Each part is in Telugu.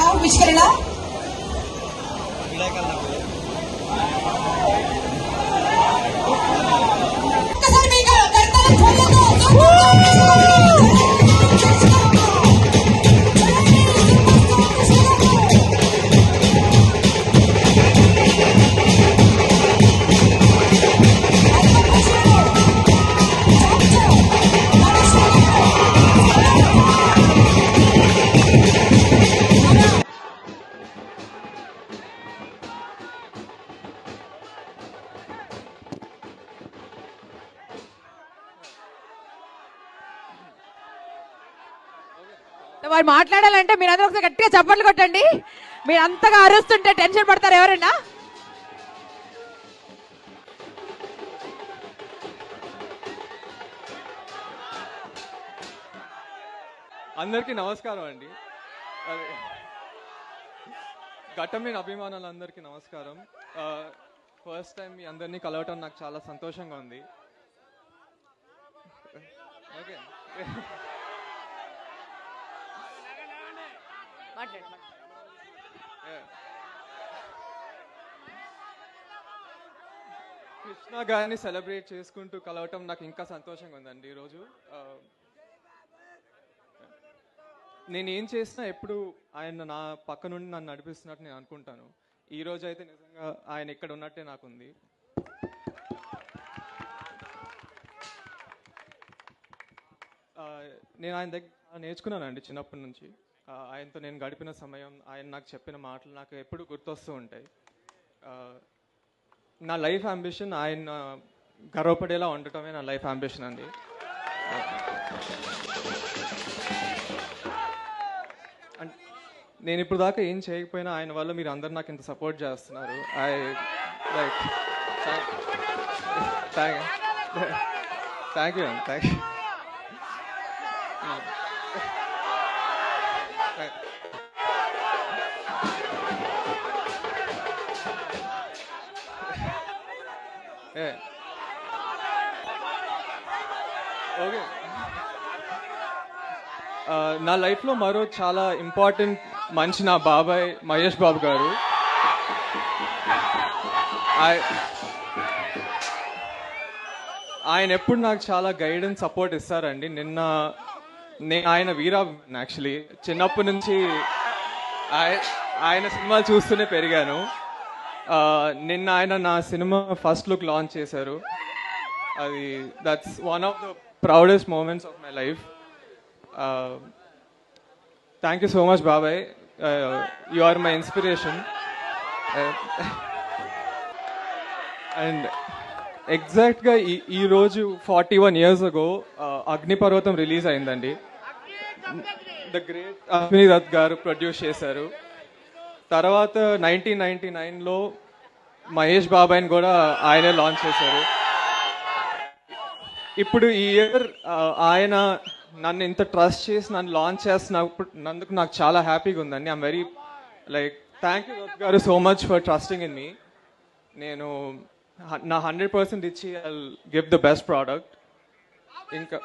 ఆవిష్కరణ వారు మాట్లాడాలంటే మీరు అందరూ ఒకసారి గట్టిగా చప్పట్లు కొట్టండి. మీరు అంతగా అరుస్తుంటే టెన్షన్ పడతారు ఎవరైనా. అందరికీ నమస్కారం అండి. ఘట్టంలేని అభిమానులందరికీ నమస్కారం. ఫస్ట్ టైం మీ అందరినీ కలవటం నాకు చాలా సంతోషంగా ఉంది. ఓకే, కృష్ణ గారిని సెలబ్రేట్ చేసుకుంటూ కలవటం నాకు ఇంకా సంతోషంగా ఉందండి. ఈరోజు నేను ఏం చేసినా ఎప్పుడు ఆయన నా పక్క నుండి నన్ను నడిపిస్తున్నట్టు నేను అనుకుంటాను. ఈ రోజు అయితే నిజంగా ఆయన ఇక్కడ ఉన్నట్టే నాకుంది. నేను ఆయన దగ్గర నేర్చుకున్నానండి చిన్నప్పటి నుంచి. ఆయనతో నేను గడిపిన సమయం, ఆయన నాకు చెప్పిన మాటలు నాకు ఎప్పుడు గుర్తొస్తూ ఉంటాయి. నా లైఫ్ అంబిషన్ ఆయన గర్వపడేలా ఉండటమే నా లైఫ్ అంబిషన్ అండి. నేను ఇప్పుడు దాకా ఏం చేయకపోయినా ఆయన వల్ల మీరు అందరు నాకు ఇంత సపోర్ట్ చేస్తున్నారు. థ్యాంక్ యూ అండి, థ్యాంక్ యూ. ఓకే, నా లైఫ్లో మరో చాలా ఇంపార్టెంట్ మనిషి నా బాబాయ్ మహేష్ బాబు గారు. ఆయన ఎప్పుడు నాకు చాలా గైడెన్స్ సపోర్ట్ ఇస్తారండి. నేను ఆయన వీరా యాక్చువల్లీ చిన్నప్పటి నుంచి ఆయన సినిమాలు చూస్తూనే పెరిగాను. నిన్న ఆయన నా సినిమా ఫస్ట్ లుక్ లాంచ్ చేశారు. అది that's one of the proudest moments of my life. Thank you so much బాబాయ్, you are my inspiration. And ఎగ్జాక్ట్గా ఈరోజు 41 years ago అగ్నిపర్వతం రిలీజ్ అయిందండి. ద గ్రేట్ అశ్విని దత్ గారు ప్రొడ్యూస్ చేశారు. తర్వాత 1999లో మహేష్ బాబాయ్ని కూడా ఆయనే లాంచ్ చేశారు. ఇప్పుడు ఈ ఇయర్ ఆయన నన్ను ఇంత ట్రస్ట్ చేసి నన్ను లాంచ్ చేస్తున్నందుకు నాకు చాలా హ్యాపీగా ఉందండి. I'm very thank you Dutt గారు so much for trusting in me. నేను నా 100% ఇచ్చి I give the best product. ఇంకా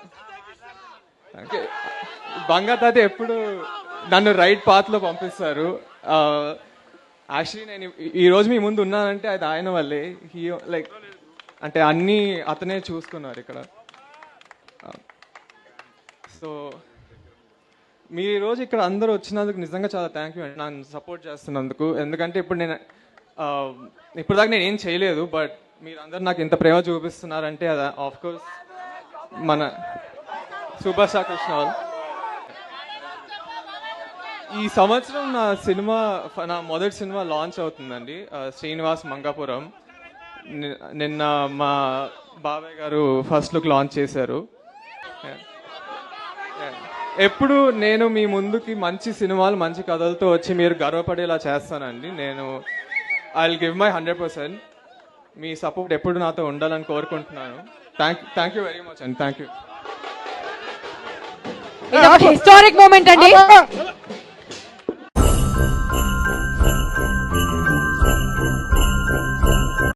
బంగారు తాత ఎప్పుడు నన్ను రైట్ పాత్లో పంపిస్తారు. యాక్చువల్లీ నేను ఈరోజు మీ ముందు ఉన్నానంటే అది ఆయన వల్లే. అంటే అన్నీ అతనే చూసుకున్నారు ఇక్కడ. సో మీరు ఈరోజు ఇక్కడ అందరూ వచ్చినందుకు నిజంగా చాలా థ్యాంక్ యూ అండి, నన్ను సపోర్ట్ చేస్తున్నందుకు. ఎందుకంటే ఇప్పుడు దాకా నేను ఏం చేయలేదు, బట్ మీరందరూ నాకు ఇంత ప్రేమ చూపిస్తున్నారంటే అది ఆఫ్ కోర్స్ మన సూపర్ స్టార్ కృష్ణ వాళ్ళు. ఈ సంవత్సరం నా మొదటి సినిమా లాంచ్ అవుతుందండి, శ్రీనివాస్ మంగాపురం. నిన్న మా బాబాయ్ గారు ఫస్ట్ లుక్ లాంచ్ చేశారు. ఎప్పుడు నేను మీ ముందుకి మంచి సినిమాలు మంచి కథలతో వచ్చి మీరు గర్వపడేలా చేస్తానండి. నేను I will give my 100%. Me support ఎప్పుడు నాతో ఉండాలని కోరుకుంటున్నాను. థ్యాంక్ యూ వెరీ మచ్ అండి. Thank you. హిస్టారిక్ మూమెంట్ అండి.